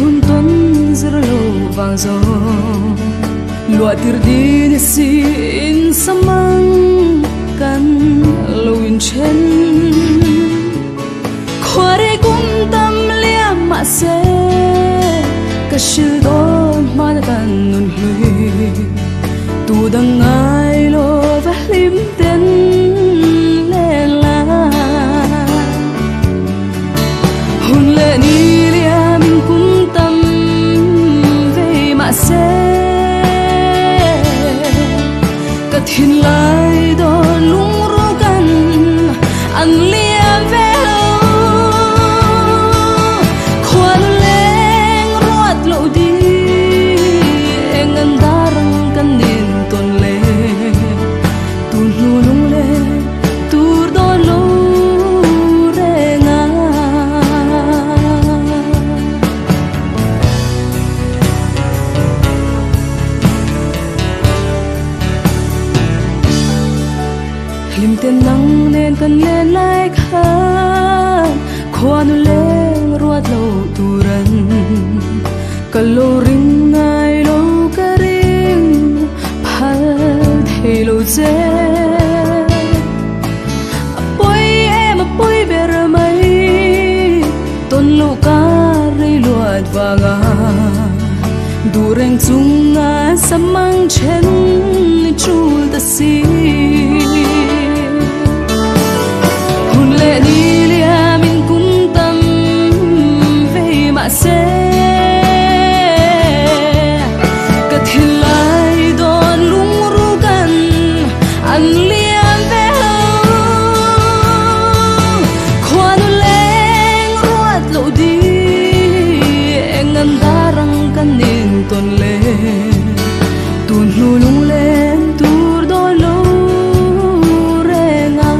hun tuấn giữa lâu vàng gió lụa tir đi ni xin samang kan lowin chen khoa đây cũng tâm liam mà sẽ cả sự đón mà tan nun lui tu đằng ai lo và lim tên lên la hun lệ ni liam cũng tâm về mà sẽ cả thiên lai đó lung ruกันanh liam về khoan leng ruột lộ đi anh ăn darang kan nin ton le tu nu lung le tu do lo re nga lim tên nắng nên cần lên lại khan khoan leng ruột lo tu ran kaloring ai lo karing phal thei lo che apoi em apoi ber mai ton lo ka rei luat wanga dureng chunga samang chen chul ta si hun le ni lia min kun tâm ve ma se ka thil lai don lung ru kan an liam ve khoan leng ruat lo di eng an darang kan nin ton le tun nu lung len tur do lo re nga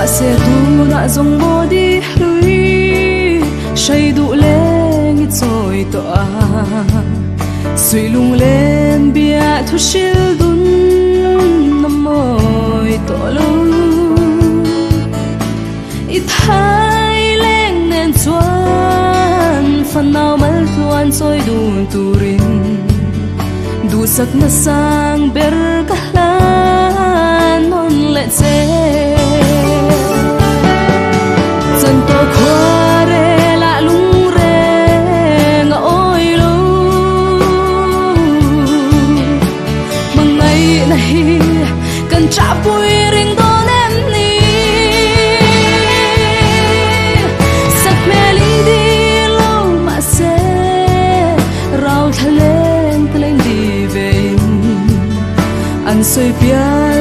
sẽ tu na dòng mô đi lui say đủ lên ít rồi tỏa suy lung lên bia thu siêu đun nằm môi tỏa lu ít hai lên nên chuan phần nào mất tuan rồi đun turin du sắc na sang ber kahlan non let se chân to khoa re lạ lung re ngã ôi lu mừng ngày này cần trả vui riêng đón em đi sắc mẹ linh đi lâu mà sẽ rau thà lên đi về anh xoay bia